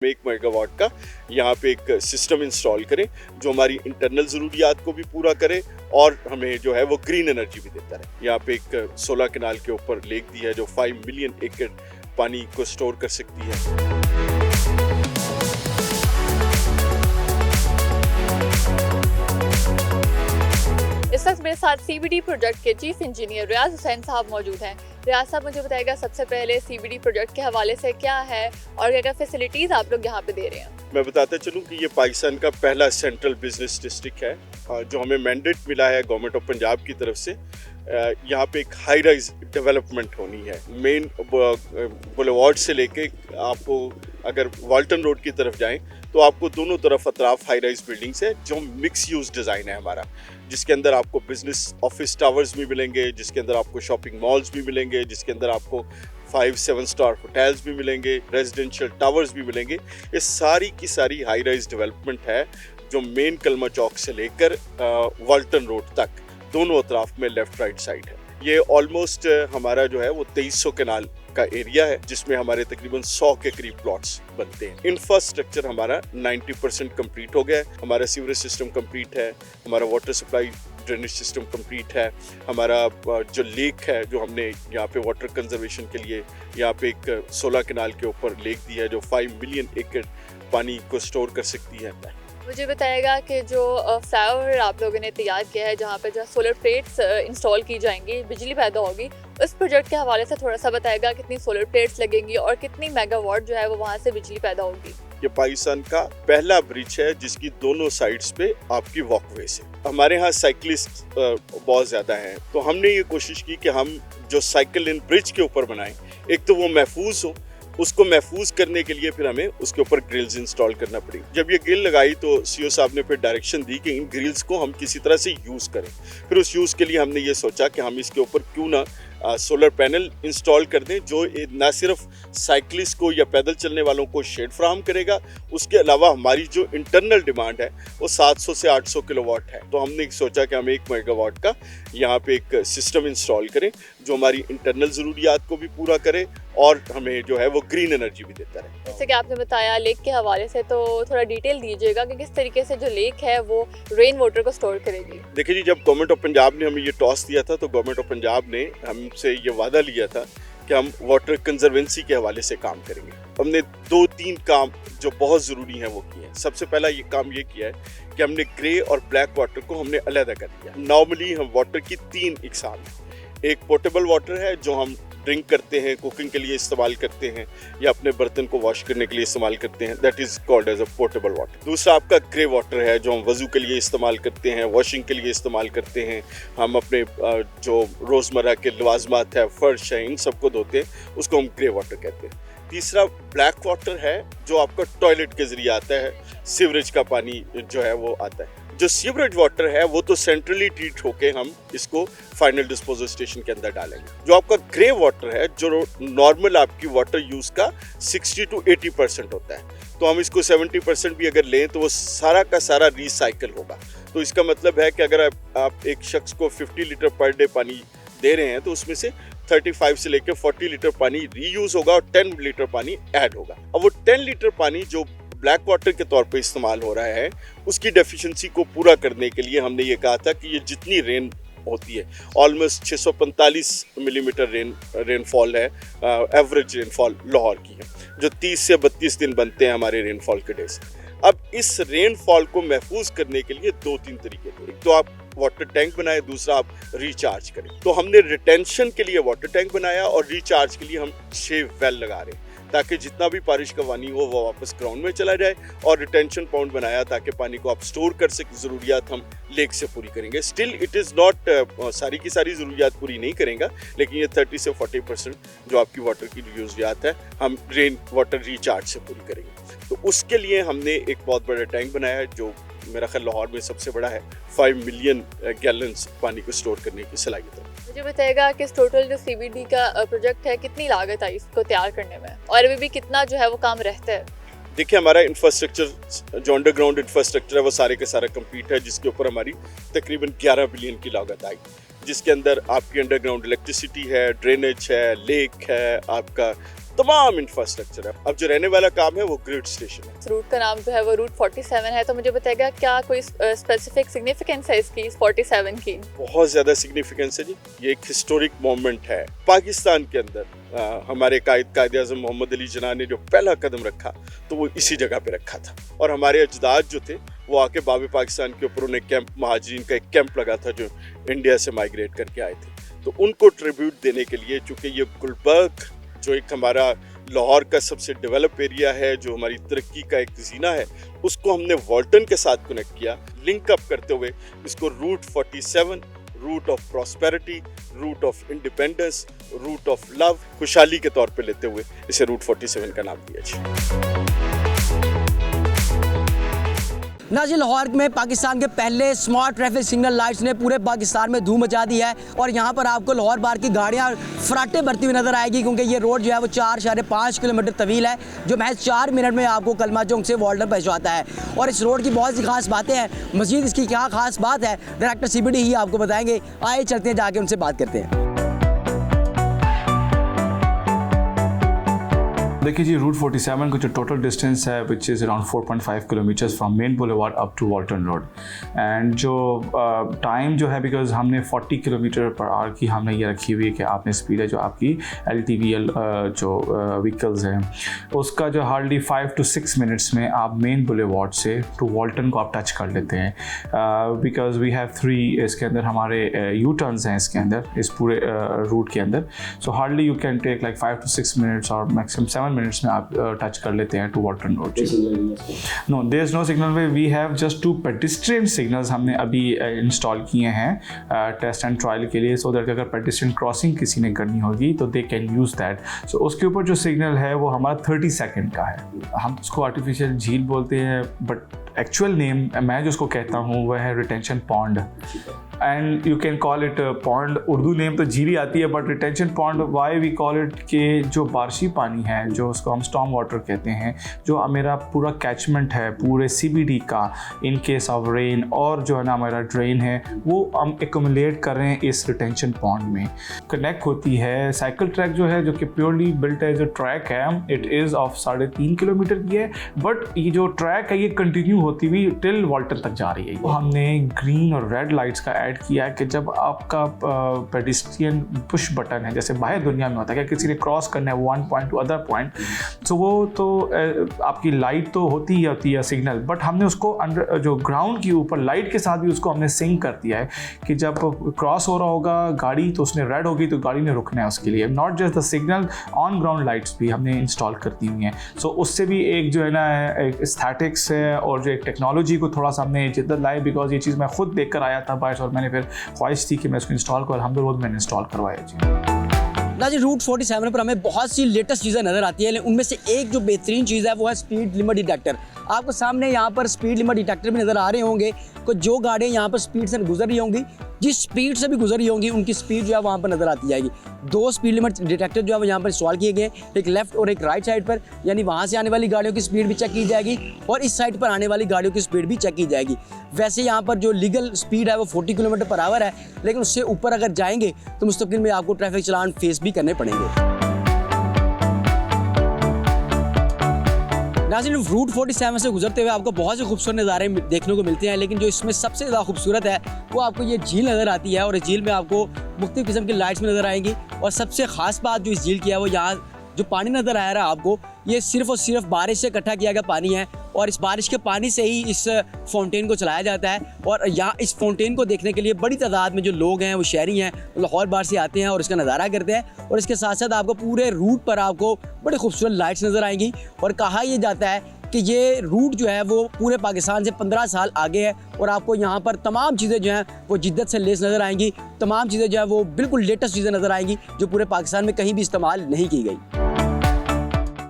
1 megawatt का यहाँ पे एक सिस्टम इंस्टॉल करें जो हमारी इंटरनल ज़रूरियात को भी पूरा करे और हमें जो है वो ग्रीन एनर्जी भी देता रहे। यहाँ पे एक 16 कनाल के ऊपर लेक दी है जो 5 मिलियन एकड़ पानी को स्टोर कर सकती है। इस वक्त मेरे साथ सीबीडी प्रोजेक्ट के चीफ इंजीनियर रियाज हुसैन साहब मौजूद हैं। रियाज साहब मुझे बताएगा सबसे पहले सीबीडी प्रोजेक्ट के हवाले से क्या है और क्या क्या फैसिलिटीज़ आप लोग यहाँ पे दे रहे हैं। मैं बताता चलूँ कि ये पाकिस्तान का पहला सेंट्रल बिजनेस डिस्ट्रिक्ट है जो हमें मैंडेट मिला है गवर्नमेंट ऑफ पंजाब की तरफ से। यहाँ पे एक हाई राइज डेवलपमेंट होनी है। मेन बुलेवार्ड से लेके आपको अगर वाल्टन रोड की तरफ जाएं तो आपको दोनों तरफ अतराफ हाई राइज बिल्डिंग्स है जो मिक्स यूज डिज़ाइन है हमारा, जिसके अंदर आपको बिजनेस ऑफिस टावर्स भी मिलेंगे, जिसके अंदर आपको शॉपिंग मॉल्स भी मिलेंगे, जिसके अंदर आपको 5-7 स्टार होटल्स भी मिलेंगे, रेजिडेंशियल टावर्स भी मिलेंगे। ये सारी की सारी हाई राइज डेवलपमेंट है जो मेन कलमा चौक से लेकर वाल्टन रोड तक दोनों अतराफ में लेफ्ट राइट साइड है। ये ऑलमोस्ट हमारा जो है वो 2300 कनाल का एरिया है जिसमें हमारे तकरीबन 100 के करीब प्लॉट्स बनते हैं। इंफ्रास्ट्रक्चर हमारा 90% कंप्लीट हो गया है। हमारा सीवरेज सिस्टम कंप्लीट है, हमारा water supply drainage system complete है, हमारा जो लेक है जो हमने यहाँ पे वाटर कंजर्वेशन के लिए यहाँ पे एक 16 कनाल के ऊपर लेक दी है जो 5 मिलियन एकड़ पानी को स्टोर कर सकती है। मुझे बताएगा कि जो फ्लाईओवर आप लोगों ने तैयार किया है जहाँ पे जो सोलर प्लेट्स इंस्टॉल की जाएंगी, बिजली पैदा होगी, उस प्रोजेक्ट के हवाले से थोड़ा सा बताएगा कितनी सोलर प्लेट्स लगेंगी और कितनी मेगावाट जो है वो वहाँ से बिजली पैदा होगी। ये पाकिस्तान का पहला ब्रिज है जिसकी दोनों साइड्स पे आपकी वॉकवे से। हमारे यहाँ साइकिलिस्ट बहुत ज़्यादा हैं, तो हमने ये कोशिश की कि हम जो साइकिल इन ब्रिज के ऊपर बनाएं, एक तो वो महफूज हो, उसको महफूज करने के लिए फिर हमें उसके ऊपर ग्रिल्स इंस्टॉल करना पड़ी। जब ये ग्रिल लगाई तो सीओ साहब ने फिर डायरेक्शन दी कि इन ग्रिल्स को हम किसी तरह से यूज़ करें। फिर उस यूज़ के लिए हमने ये सोचा कि हम इसके ऊपर क्यों ना सोलर पैनल इंस्टॉल कर दें जो ना सिर्फ साइकिलिस्ट को या पैदल चलने वालों को शेड फ्राहम करेगा, उसके अलावा हमारी जो इंटरनल डिमांड है वो 700 से 800 किलोवाट है। तो हमने सोचा कि हम 1 मेगावाट का यहाँ पे एक सिस्टम इंस्टॉल करें जो हमारी इंटरनल ज़रूरियात को भी पूरा करे और हमें जो है वो ग्रीन एनर्जी भी देता रहे। जैसे कि आपने बताया लेक के हवाले से, तो थोड़ा डिटेल दीजिएगा कि किस तरीके से जो लेक है वो रेन वाटर को स्टोर करेगी। देखिए जी, जब गवर्नमेंट ऑफ पंजाब ने हमें ये टॉस दिया था तो गवर्नमेंट ऑफ पंजाब ने हमसे ये वादा लिया था कि हम वाटर कंजर्वेंसी के हवाले से काम करेंगे। हमने 2-3 काम जो बहुत ज़रूरी हैं वो किए हैं। सबसे पहला ये काम ये किया है कि हमने ग्रे और ब्लैक वाटर को हमने अलग कर दिया। नॉर्मली हम वाटर की 3 इकसाम है। एक पोर्टेबल वाटर है जो हम ड्रिंक करते हैं, कुकिंग के लिए इस्तेमाल करते हैं या अपने बर्तन को वॉश करने के लिए इस्तेमाल करते हैं, that is called as a portable water. दूसरा आपका ग्रे वाटर है जो हम वज़ू के लिए इस्तेमाल करते हैं, वॉशिंग के लिए इस्तेमाल करते हैं, हम अपने जो रोज़मर्रा के लवाजमात है, फर्श है, इन सबको धोते हैं, उसको हम ग्रे वाटर कहते हैं। तीसरा ब्लैक वाटर है जो आपका टॉयलेट के ज़रिए आता है, सीवरेज का पानी जो है वो आता है। जो सीवरेज वाटर है वो तो सेंट्रली ट्रीट होके हम इसको फाइनल डिस्पोजल स्टेशन के अंदर डालेंगे। जो आपका ग्रे वाटर है जो नॉर्मल आपकी वाटर यूज़ का 60 to 80% होता है, तो हम इसको 70% भी अगर लें तो वो सारा का सारा रिसाइकल होगा। तो इसका मतलब है कि अगर आप एक शख्स को 50 लीटर पर डे पानी दे रहे हैं तो उसमें से 35 से लेकर 40 लीटर पानी रीयूज होगा और 10 लीटर पानी ऐड होगा। अब वो 10 लीटर पानी जो ब्लैक वाटर के तौर पे इस्तेमाल हो रहा है उसकी डेफिशिएंसी को पूरा करने के लिए हमने ये कहा था कि ये जितनी रेन होती है, ऑलमोस्ट 645 मिलीमीटर रेनफॉल है, एवरेज रेनफॉल लाहौर की है, जो 30 से 32 दिन बनते हैं हमारे रेनफॉल के डेज। अब इस रेनफॉल को महफूज करने के लिए 2-3 तरीके थे। एक तो आप वाटर टैंक बनाए, दूसरा आप रिचार्ज करें। तो हमने रिटेंशन के लिए वाटर टैंक बनाया और रिचार्ज के लिए हम 6 वेल लगा रहे हैं ताकि जितना भी बारिश का पानी हो वो वापस ग्राउंड में चला जाए, और रिटेंशन पॉइंट बनाया ताकि पानी को आप स्टोर कर सकें। ज़रूरियात हम लेक से पूरी करेंगे। स्टिल इट इज़ नॉट सारी की सारी ज़रूरियात पूरी नहीं करेंगे, लेकिन ये 30 से 40% जो आपकी वाटर की ज़रूरियात है हम रेन वाटर रिचार्ज से पूरी करेंगे। तो उसके लिए हमने एक बहुत बड़ा टैंक बनाया है जो मेरा ख्याल लाहौर में सबसे बड़ा है, 5 मिलियन गैलन्स पानी को स्टोर करने की सलाहियत है। मुझे बताएगा कि टोटल जो सीबीडी का प्रोजेक्ट है कितनी लागत आई इसको तैयार करने में और अभी भी कितना जो है वो काम रहता है। देखिए, हमारा इंफ्रास्ट्रक्चर जो अंडरग्राउंड इंफ्रास्ट्रक्चर है वो सारे के सारा कंप्लीट है, जिसके ऊपर हमारी तकरीबन 11 बिलियन की लागत आई, जिसके अंदर आपकी अंडरग्राउंड इलेक्ट्रिसिटी है, ड्रेनेज है, लेक है, आपका तमाम इंफ्रास्ट्रक्चर है। अब जो रहने वाला काम है वो ग्रिड स्टेशन है। इस रूट का नाम जो है वो रूट 47 है, तो मुझे बताएगा क्या कोई स्पेसिफिक सिग्निफिकेंस है इसकी, इस 47 की? बहुत ज़्यादा सिग्निफिकेंस है जी। ये एक हिस्टोरिक मोमेंट है पाकिस्तान के अंदर। हमारे कायद-ए-आज़म मोहम्मद अली जिन्ना ने जो पहला कदम रखा तो वो इसी जगह पे रखा था, और हमारे अजदाद जो थे वो आके बाब पाकिस्तान के ऊपर उन्हें कैंप, महाजिरीन का एक कैंप लगा था जो इंडिया से माइग्रेट करके आए थे, तो उनको ट्रिब्यूट देने के लिए, चूँकि ये गुलबर्ग जो एक हमारा लाहौर का सबसे डेवलप एरिया है, जो हमारी तरक्की का एक जीना है, उसको हमने वॉल्टन के साथ कनेक्ट किया, लिंक अप करते हुए इसको route 47, route of prosperity, route of independence, route of love, खुशहाली के तौर पे लेते हुए इसे रूट 47 का नाम दिया जी। नाज़रीन, लाहौर में पाकिस्तान के पहले स्मार्ट ट्रैफिक सिग्नल लाइट्स ने पूरे पाकिस्तान में धूम मचा दी है, और यहाँ पर आपको लाहौर बार की गाड़ियाँ फराटे भरती हुई नजर आएगी, क्योंकि ये रोड जो है वो 4.5 किलोमीटर तवील है, जो महज 4 मिनट में आपको कलमा चौक से वॉल्टन पहुँचाता है। और इस रोड की बहुत सी खास बातें हैं। मज़ीद इसकी क्या खास बात है, डायरेक्टर CBD ही आपको बताएंगे। आइए चलते हैं, जाके उनसे बात करते हैं। देखिए जी, रूट 47 का जो टोटल डिस्टेंस है which is around 4.5 kilometres from main boulevard up to Walton road, and जो टाइम जो है, बिकॉज हमने 40 किलोमीटर पर आवर की हमने ये रखी हुई है कि आपने स्पीड है जो आपकी LTVL जो व्हीकल्स हैं उसका जो हार्डली 5 to 6 मिनट्स में आप मेन बुलेवार्ड से टू वॉल्टन को आप टच कर लेते हैं, बिकॉज वी हैव 3 इसके अंदर हमारे यू टर्न्स हैं इसके अंदर, इस पूरे रूट के अंदर, so hardly you can take like 5 to 6 minutes और मैक्सिमम 7 मिनट्स में आप टच कर लेते हैं to Walton road. No, there is no signal way, we have just 2 pedestrian signals हमने अभी इंस्टॉल किए हैं टेस्ट एंड ट्रायल के लिए, सो दैट अगर पेडिस्ट्रियन क्रॉसिंग किसी ने करनी होगी तो दे कैन यूज़ दैट। सो उसके ऊपर जो सिग्नल है वो हमारा 30 सेकेंड का है। हम उसको आर्टिफिशियल झील बोलते हैं, बट एक्चुअल नेम मैं जो उसको कहता हूँ वह है retention pond, and you can call it pond. Urdu name तो झील ही आती है, but retention pond why we call it के जो बारिशी पानी है, जो उसको हम स्टॉर्म वाटर कहते हैं, जो मेरा पूरा कैचमेंट है पूरे CBD का इन केस ऑफ रेन, और जो है ना हमारा ड्रेन है वो हम एक्यूमुलेट कर रहे हैं इस रिटेंशन पॉन्ड में। कनेक्ट होती है साइकिल ट्रैक जो है, जो कि प्योरली बिल्ट है, जो ट्रैक है इट इज़ ऑफ 3.5 किलोमीटर की है, बट ये जो ट्रैक है ये कंटिन्यू होती हुई टिल वॉल्टन तक जा रही है। तो हमने ग्रीन और रेड लाइट्स का ऐड किया है कि जब आपका पेडिस्ट्रियन पुश बटन है, जैसे बाहर दुनिया में होता है कि किसी ने क्रॉस करना है one point two other point, तो वो तो आपकी लाइट तो होती है सिग्नल, बट हमने उसको अंडर जो ग्राउंड के ऊपर लाइट के साथ भी उसको हमने सिंक कर दिया है कि जब क्रॉस हो रहा होगा गाड़ी तो उसने रेड होगी तो गाड़ी ने रुकना है उसके लिए। Not just the signal, on ground lights भी हमने इंस्टॉल कर दी हुई हैं। सो उससे भी एक जो है ना एक एस्थेटिक्स है और जो एक टेक्नोलॉजी को थोड़ा सा हमने जिद्दत लाई, बिकॉज ये चीज़ मैं खुद देख कर आया था बाइस, और मैंने फिर ख्वाहिश थी कि मैं इसको इंस्टॉल करूँ, अल्हम्दुलिल्लाह मैंने इंस्टॉल करवाया जी। नाज़रीन, रूट 47 पर हमें बहुत सी लेटेस्ट चीज़ें नज़र आती है, लेकिन उनमें से एक जो बेहतरीन चीज़ है वो है स्पीड लिमिट डिटेक्टर। आपको सामने यहाँ पर स्पीड लिमिट डिटेक्टर भी नज़र आ रहे होंगे कि जो गाड़ियाँ यहाँ पर स्पीड से गुजर रही होंगी, जिस स्पीड से भी गुजर रही होंगी, उनकी स्पीड जो है वहाँ पर नज़र आती जाएगी। 2 स्पीड लिमिट डिटेक्टर जो है वो यहाँ पर इंस्टॉल किए गए, एक लेफ्ट और एक राइट साइड पर, यानी वहाँ से आने वाली गाड़ियों की स्पीड भी चेक की जाएगी और इस साइड पर आने वाली गाड़ियों की स्पीड भी चेक की जाएगी। वैसे यहाँ पर जो लीगल स्पीड है वो 40 किलोमीटर पर आवर है, लेकिन उससे ऊपर अगर जाएंगे तो मुस्तकिल में आपको ट्रैफिक चलान फेस भी करने पड़ेंगे। नाज़रीन, रूट 47 से गुजरते हुए आपको बहुत से खूबसूरत नज़ारे देखने को मिलते हैं, लेकिन जो इसमें सबसे ज़्यादा खूबसूरत है वो आपको ये झील नज़र आती है, और इस झील में आपको मुख्तलिफ किस्म की लाइट्स में नज़र आएंगी। और सबसे ख़ास बात जो इस झील की है वो यहाँ जो पानी नज़र आ रहा है आपको, ये सिर्फ़ और सिर्फ बारिश से इकट्ठा किया गया पानी है, और इस बारिश के पानी से ही इस फाउंटेन को चलाया जाता है। और यहाँ इस फाउंटेन को देखने के लिए बड़ी तादाद में जो लोग हैं वो शहरी हैं, लाहौर बार से आते हैं और इसका नज़ारा करते हैं। और इसके साथ साथ आपको पूरे रूट पर आपको बड़ी खूबसूरत लाइट्स नज़र आएंगी, और कहा यह जाता है कि ये रूट जो है वो पूरे पाकिस्तान से 15 साल आगे है, और आपको यहाँ पर तमाम चीज़ें जो हैं वो जिद्दत से लेस नज़र आएंगी, तमाम चीज़ें जो है वो बिल्कुल लेटेस्ट चीज़ें नज़र आएंगी जो पूरे पाकिस्तान में कहीं भी इस्तेमाल नहीं की गई।